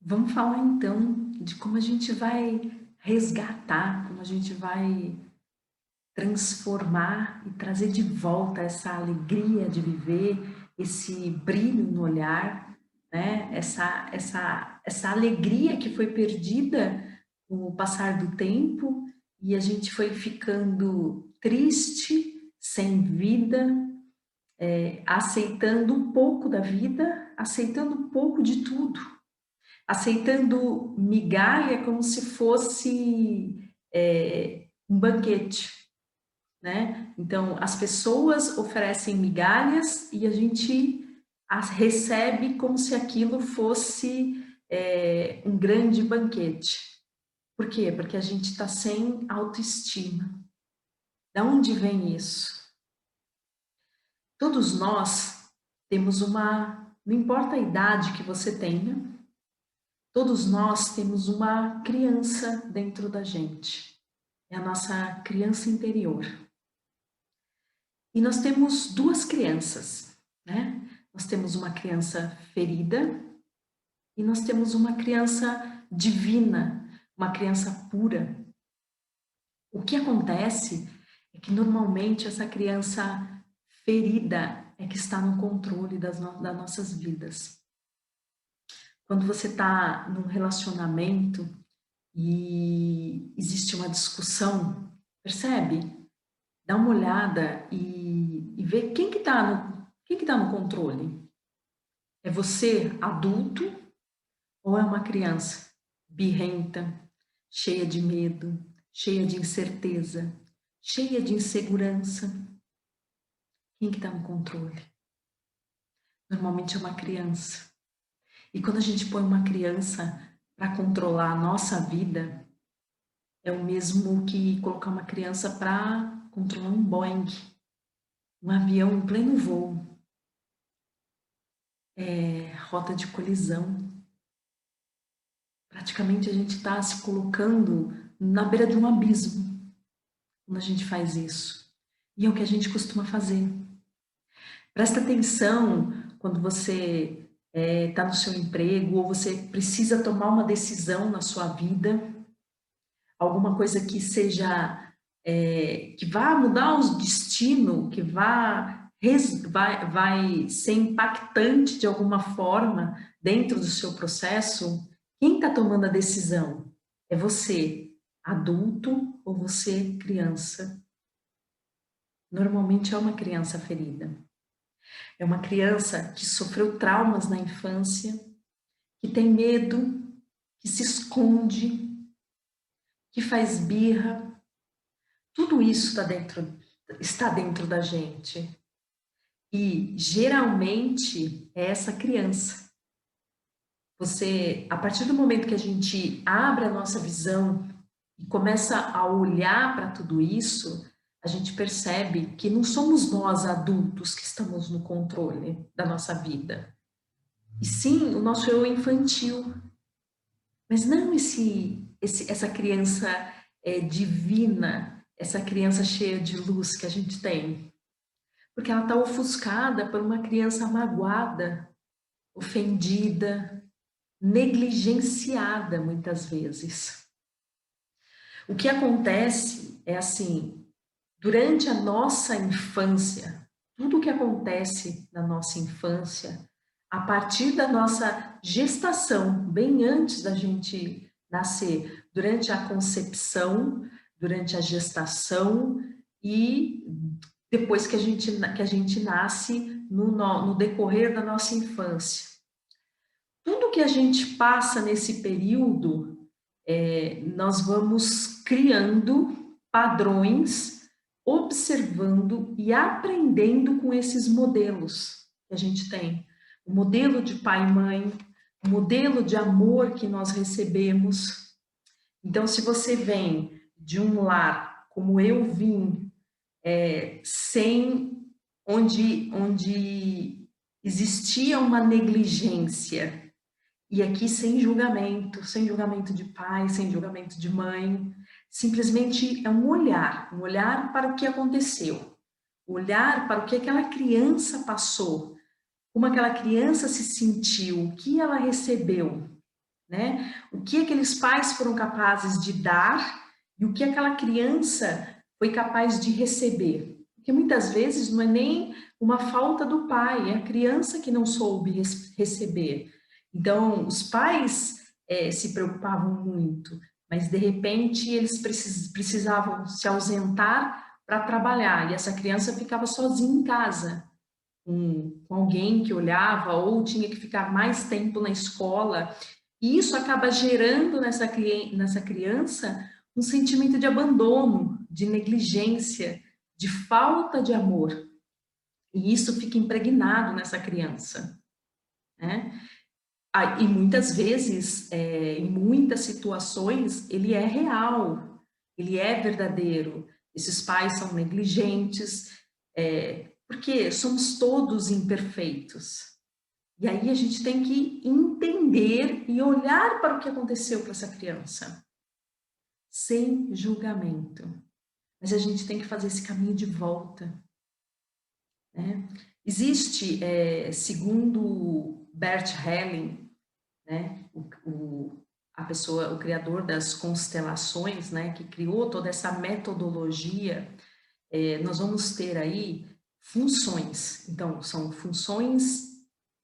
Vamos falar então de como a gente vai resgatar, como a gente vai transformar e trazer de volta essa alegria de viver, esse brilho no olhar, né? Essa alegria que foi perdida com o passar do tempo e a gente foi ficando triste, sem vida, aceitando um pouco da vida, aceitando um pouco de tudo, aceitando migalha como se fosse um banquete, né? Então, as pessoas oferecem migalhas e a gente as recebe como se aquilo fosse um grande banquete. Por quê? Porque a gente está sem autoestima. Da onde vem isso? Todos nós temos não importa a idade que você tenha, todos nós temos uma criança dentro da gente. É a nossa criança interior. E nós temos duas crianças, né? Nós temos uma criança ferida e nós temos uma criança divina, uma criança pura. O que acontece é que normalmente essa criança ferida é que está no controle das nossas vidas. Quando você está num relacionamento e existe uma discussão, percebe? Dá uma olhada e vê quem que tá no controle. É você, adulto, ou é uma criança birrenta, cheia de medo, cheia de incerteza, cheia de insegurança? Quem que está no controle? Normalmente é uma criança. E quando a gente põe uma criança para controlar a nossa vida, é o mesmo que colocar uma criança para controlar um Boeing, um avião em pleno voo, rota de colisão. Praticamente a gente está se colocando na beira de um abismo quando a gente faz isso. E é o que a gente costuma fazer. Presta atenção quando você está no seu emprego ou você precisa tomar uma decisão na sua vida, alguma coisa que seja, que vá mudar o destino, que vai ser impactante de alguma forma dentro do seu processo. Quem está tomando a decisão? É você, adulto, ou você, criança? Normalmente é uma criança ferida. É uma criança que sofreu traumas na infância, que tem medo, que se esconde, que faz birra. Tudo isso está dentro da gente. E geralmente é essa criança. A partir do momento que a gente abre a nossa visão e começa a olhar para tudo isso, a gente percebe que não somos nós adultos que estamos no controle da nossa vida, e sim o nosso eu infantil. Mas não essa criança divina, essa criança cheia de luz que a gente tem, porque ela está ofuscada por uma criança magoada, ofendida, negligenciada muitas vezes. O que acontece é assim, durante a nossa infância, tudo o que acontece na nossa infância, a partir da nossa gestação, bem antes da gente nascer, durante a concepção, durante a gestação e depois que a gente nasce no decorrer da nossa infância. Tudo que a gente passa nesse período, nós vamos criando padrões, observando e aprendendo com esses modelos que a gente tem. O modelo de pai e mãe, o modelo de amor que nós recebemos. Então, se você vem de um lar como eu vim, sem onde existia uma negligência, e aqui sem julgamento de pai, sem julgamento de mãe, simplesmente é um olhar para o que aconteceu, olhar para o que aquela criança passou, como aquela criança se sentiu, o que ela recebeu, né? O que aqueles pais foram capazes de dar e o que aquela criança foi capaz de receber. Porque muitas vezes não é nem uma falta do pai, é a criança que não soube receber. Então, os pais se preocupavam muito, mas de repente eles precisavam se ausentar para trabalhar e essa criança ficava sozinha em casa, com alguém que olhava ou tinha que ficar mais tempo na escola. E isso acaba gerando nessa criança um sentimento de abandono, de negligência, de falta de amor. E isso fica impregnado nessa criança, né? E muitas vezes, em muitas situações, ele é real, ele é verdadeiro. Esses pais são negligentes, porque somos todos imperfeitos. E aí a gente tem que entender e olhar para o que aconteceu para essa criança, sem julgamento. Mas a gente tem que fazer esse caminho de volta, né? Existe, segundo Bert Helling, né, o criador das constelações, né, que criou toda essa metodologia, nós vamos ter aí funções. Então, são funções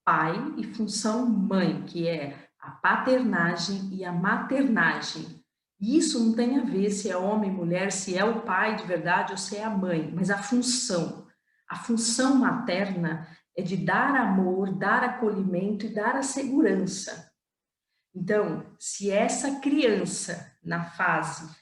pai e função mãe, que é a paternagem e a maternagem. E isso não tem a ver se é homem, mulher, se é o pai de verdade ou se é a mãe, mas a função. A função materna é de dar amor, dar acolhimento e dar a segurança. Então, se essa criança, na fase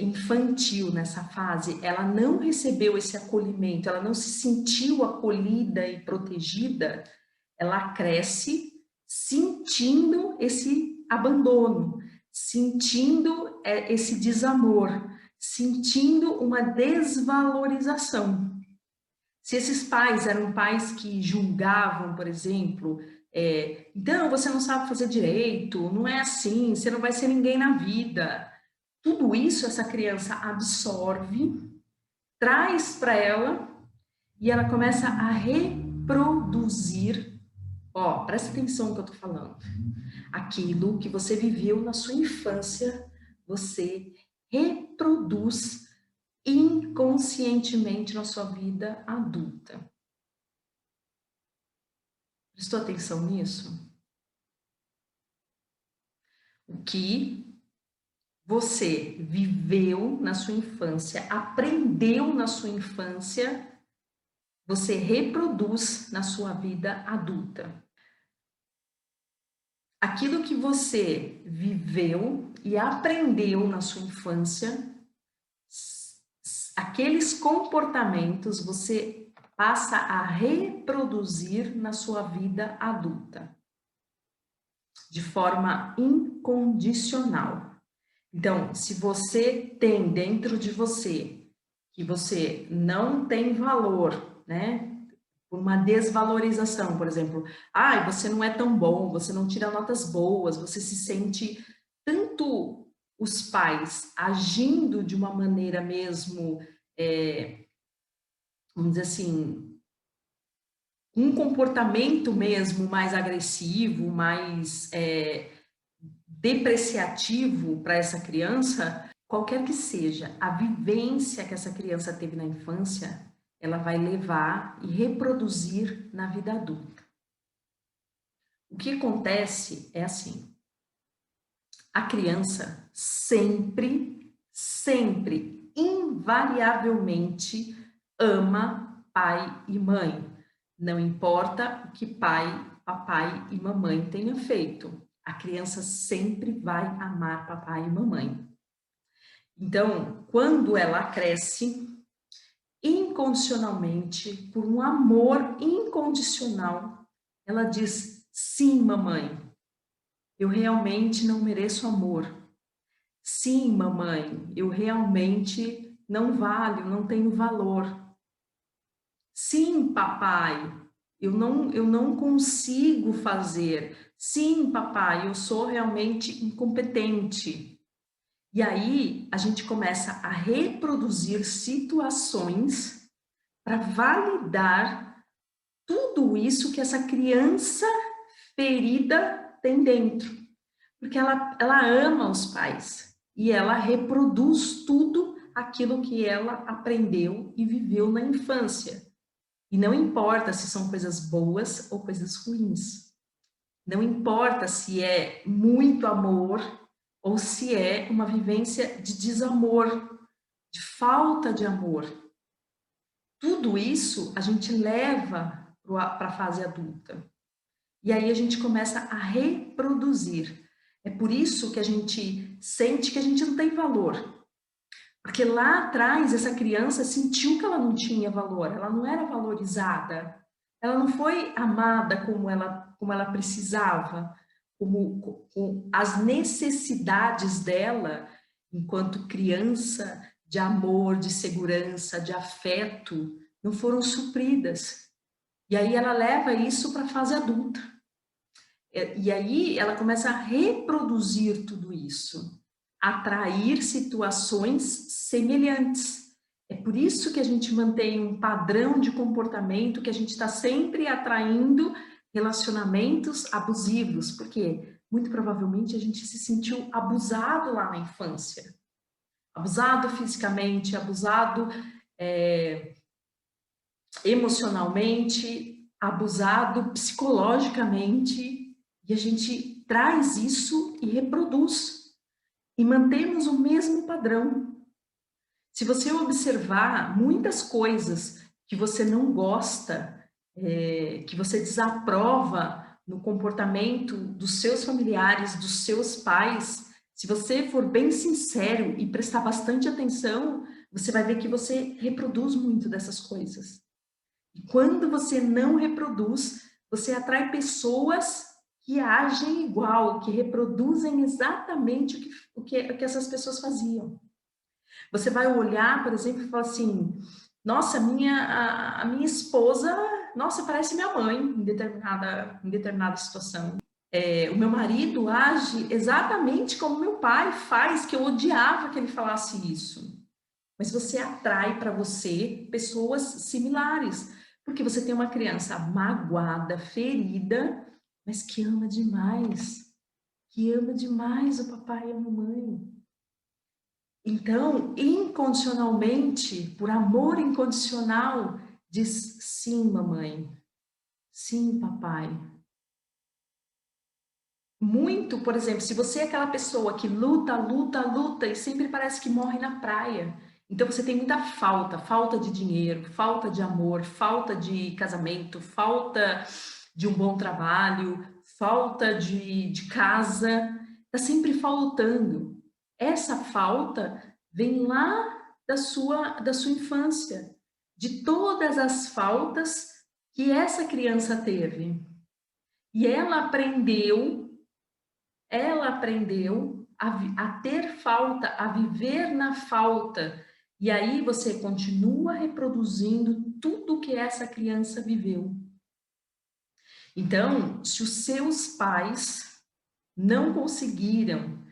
infantil, nessa fase, ela não recebeu esse acolhimento, ela não se sentiu acolhida e protegida, ela cresce sentindo esse abandono, sentindo esse desamor, sentindo uma desvalorização. Se esses pais eram pais que julgavam, por exemplo, então você não sabe fazer direito, não é assim, você não vai ser ninguém na vida. Tudo isso essa criança absorve, traz para ela e ela começa a reproduzir. Ó, presta atenção no que eu tô falando. Aquilo que você viveu na sua infância, você reproduz inconscientemente na sua vida adulta. Prestou atenção nisso? O que você viveu na sua infância, aprendeu na sua infância, você reproduz na sua vida adulta. Aquilo que você viveu e aprendeu na sua infância, aqueles comportamentos você passa a reproduzir na sua vida adulta, de forma incondicional. Então, se você tem dentro de você que você não tem valor, né? Por uma desvalorização, por exemplo, você não é tão bom, você não tira notas boas, você se sente tanto os pais agindo de uma maneira mesmo, vamos dizer assim, um comportamento mesmo mais agressivo, mais depreciativo para essa criança, qualquer que seja a vivência que essa criança teve na infância, ela vai levar e reproduzir na vida adulta. O que acontece é assim, a criança sempre, invariavelmente ama pai e mãe. Não importa o que pai, papai e mamãe tenham feito. A criança sempre vai amar papai e mamãe. Então, quando ela cresce, incondicionalmente, por um amor incondicional, ela diz: sim, mamãe, eu realmente não mereço amor. Sim, mamãe, eu realmente não valho, não tenho valor. Sim, papai, eu não consigo fazer. Sim, papai, eu sou realmente incompetente. E aí a gente começa a reproduzir situações para validar tudo isso que essa criança ferida tem dentro. Porque ela ama os pais e ela reproduz tudo aquilo que ela aprendeu e viveu na infância. E não importa se são coisas boas ou coisas ruins. Não importa se é muito amor ou se é uma vivência de desamor, de falta de amor. Tudo isso a gente leva para a fase adulta. E aí a gente começa a reproduzir. É por isso que a gente sente que a gente não tem valor. Porque lá atrás essa criança sentiu que ela não tinha valor, ela não era valorizada, ela não foi amada como ela precisava, com as necessidades dela enquanto criança de amor, de segurança, de afeto, não foram supridas. E aí ela leva isso para a fase adulta. E aí ela começa a reproduzir tudo isso, atrair situações semelhantes. É por isso que a gente mantém um padrão de comportamento, que a gente está sempre atraindo relacionamentos abusivos, porque muito provavelmente a gente se sentiu abusado lá na infância. Abusado fisicamente, abusado emocionalmente, abusado psicologicamente, e a gente traz isso e reproduz, e mantemos o mesmo padrão. Se você observar muitas coisas que você não gosta, que você desaprova no comportamento dos seus familiares, dos seus pais, se você for bem sincero e prestar bastante atenção, você vai ver que você reproduz muito dessas coisas. E quando você não reproduz, você atrai pessoas que agem igual, que reproduzem exatamente o que essas pessoas faziam. Você vai olhar, por exemplo, e falar assim: nossa, a minha esposa, nossa, parece minha mãe em determinada situação. O meu marido age exatamente como meu pai faz, que eu odiava que ele falasse isso. Mas você atrai para você pessoas similares, porque você tem uma criança magoada, ferida, mas que ama demais o papai e a mamãe. Então, incondicionalmente, por amor incondicional, diz sim, mamãe, sim, papai. Muito, por exemplo, se você é aquela pessoa que luta, luta, luta e sempre parece que morre na praia, então você tem muita falta, falta de dinheiro, falta de amor, falta de casamento, falta de um bom trabalho, falta de casa, está sempre faltando. Essa falta vem lá da sua infância, de todas as faltas que essa criança teve. E ela aprendeu a ter falta, a viver na falta. E aí você continua reproduzindo tudo que essa criança viveu. Então, se os seus pais não conseguiram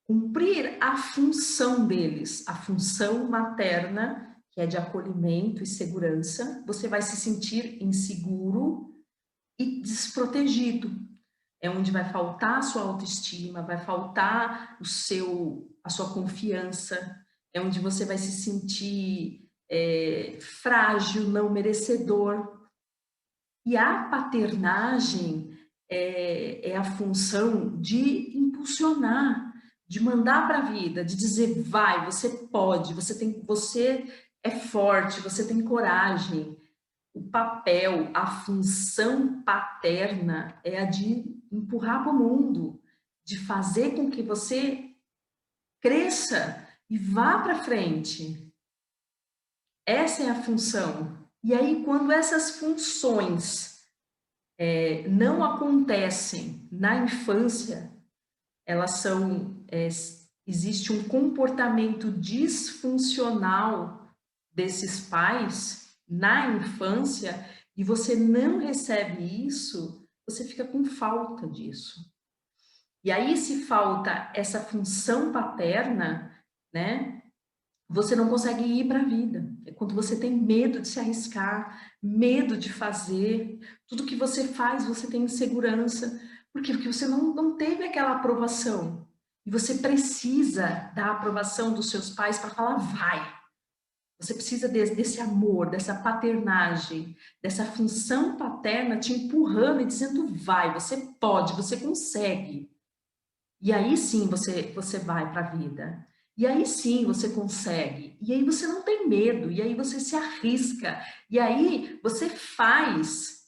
cumprir a função deles, a função materna, que é de acolhimento e segurança, você vai se sentir inseguro e desprotegido. É onde vai faltar a sua autoestima, vai faltar a sua confiança, é onde você vai se sentir frágil, não merecedor. E a paternagem é a função de impulsionar, de mandar para a vida, de dizer, vai, você pode, você é forte, você tem coragem. O papel, a função paterna é a de empurrar para o mundo, de fazer com que você cresça e vá para frente. Essa é a função. E aí, quando essas funções não acontecem na infância, elas são. Existe um comportamento disfuncional desses pais na infância e você não recebe isso, você fica com falta disso. E aí, se falta essa função paterna, né? Você não consegue ir para a vida. É quando você tem medo de se arriscar, medo de fazer. Tudo que você faz, você tem insegurança. Por quê? Porque você não teve aquela aprovação. E você precisa da aprovação dos seus pais para falar, vai. Você precisa desse amor, dessa paternagem, dessa função paterna te empurrando e dizendo, vai, você pode, você consegue. E aí sim você vai para a vida. E aí sim você consegue. E aí você não tem medo. E aí você se arrisca. E aí você faz.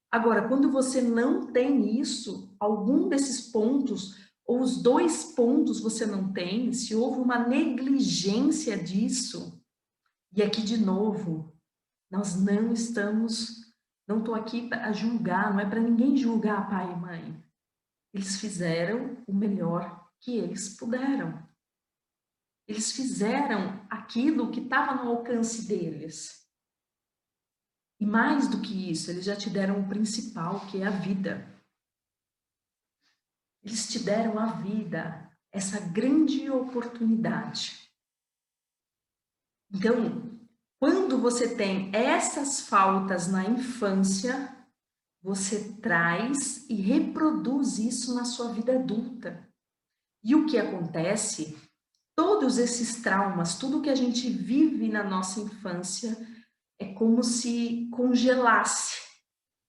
Agora, quando você não tem isso, algum desses pontos, ou os dois pontos você não tem, se houve uma negligência disso, e aqui de novo, nós não estamos, não estou aqui a julgar, não é para ninguém julgar pai e mãe. Eles fizeram o melhor que eles puderam. Eles fizeram aquilo que estava no alcance deles. E mais do que isso, eles já te deram o principal, que é a vida. Eles te deram a vida, essa grande oportunidade. Então, quando você tem essas faltas na infância, você traz e reproduz isso na sua vida adulta. E o que acontece? Todos esses traumas, tudo que a gente vive na nossa infância, é como se congelasse.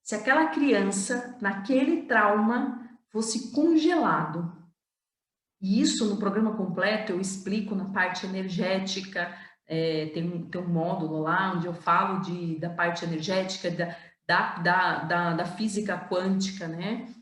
Se aquela criança, naquele trauma, fosse congelado. E isso no programa completo eu explico na parte energética, tem um módulo lá onde eu falo da parte energética, da física quântica, né?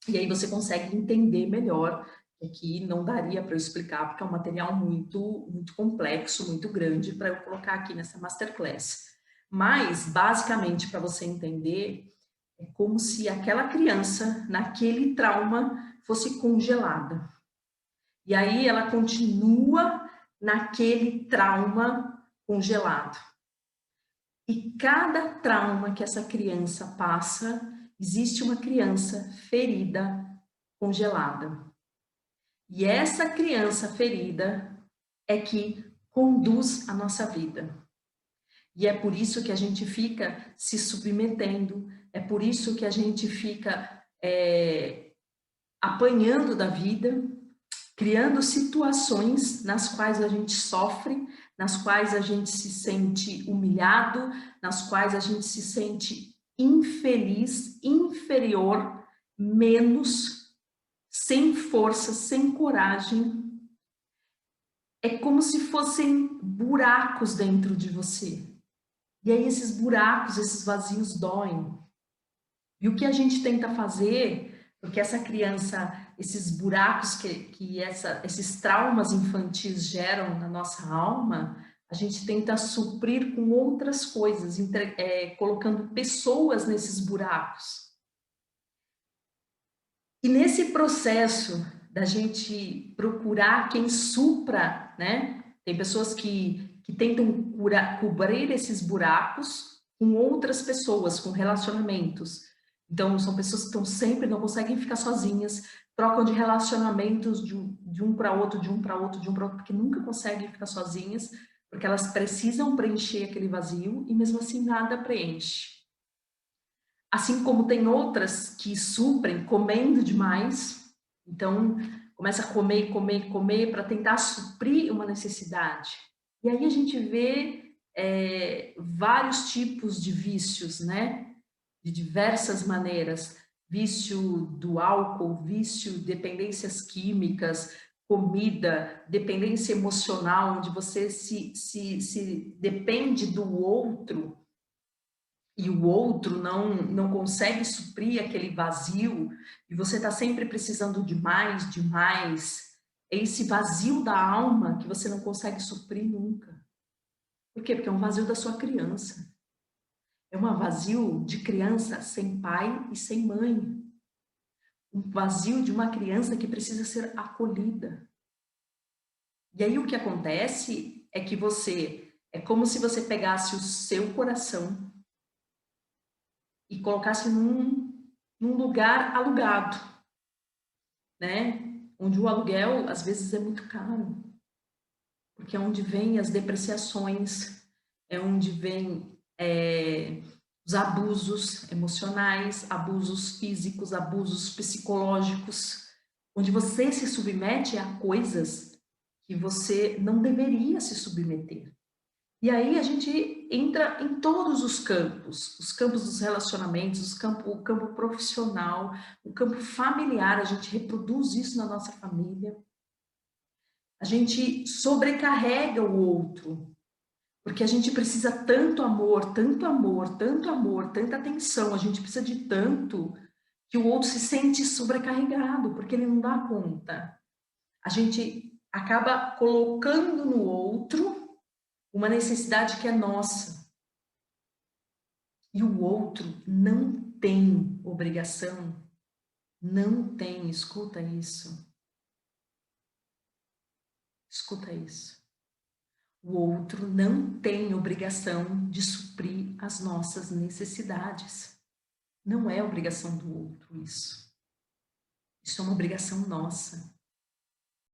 E aí você consegue entender melhor, que aqui não daria para eu explicar, porque é um material muito complexo, muito grande para eu colocar aqui nessa masterclass. Mas, basicamente, para você entender, é como se aquela criança, naquele trauma, fosse congelada. E aí ela continua naquele trauma congelado. E cada trauma que essa criança passa, existe uma criança ferida, congelada. E essa criança ferida é que conduz a nossa vida. E é por isso que a gente fica se submetendo, é por isso que a gente fica apanhando da vida, criando situações nas quais a gente sofre, nas quais a gente se sente humilhado, nas quais a gente se sente infeliz, inferior, menos, sem força, sem coragem. É como se fossem buracos dentro de você. E aí esses buracos, esses vazios doem. E o que a gente tenta fazer, porque essa criança, esses buracos esses traumas infantis geram na nossa alma, a gente tenta suprir com outras coisas, colocando pessoas nesses buracos. E nesse processo da gente procurar quem supra, né? Tem pessoas que tentam cobrir esses buracos com outras pessoas, com relacionamentos. Então, são pessoas que estão sempre, não conseguem ficar sozinhas, trocam de relacionamentos de um para outro, de um para outro, de um para outro, porque nunca conseguem ficar sozinhas, porque elas precisam preencher aquele vazio e mesmo assim nada preenche. Assim como tem outras que suprem comendo demais, então começa a comer, comer, comer para tentar suprir uma necessidade. E aí a gente vê vários tipos de vícios, né? De diversas maneiras. Vício do álcool, vício, dependências químicas, comida, dependência emocional, onde você se depende do outro e o outro não consegue suprir aquele vazio, e você está sempre precisando de mais, de mais. É esse vazio da alma que você não consegue suprir nunca. Por quê? Porque é um vazio da sua criança. É um vazio de criança sem pai e sem mãe. Um vazio de uma criança que precisa ser acolhida. E aí o que acontece é que é como se você pegasse o seu coração e colocasse num lugar alugado, né? Onde o aluguel às vezes é muito caro, porque é onde vem as depreciações, é onde vem os abusos emocionais, abusos físicos, abusos psicológicos, onde você se submete a coisas que você não deveria se submeter. E aí a gente entra em todos os campos dos relacionamentos, o campo profissional, o campo familiar, a gente reproduz isso na nossa família. A gente sobrecarrega o outro, porque a gente precisa tanto amor, tanto amor, tanto amor, tanta atenção, a gente precisa de tanto que o outro se sente sobrecarregado, porque ele não dá conta. A gente acaba colocando no outro uma necessidade que é nossa. E o outro não tem obrigação, não tem, escuta isso. Escuta isso. O outro não tem obrigação de suprir as nossas necessidades. Não é obrigação do outro isso. Isso é uma obrigação nossa.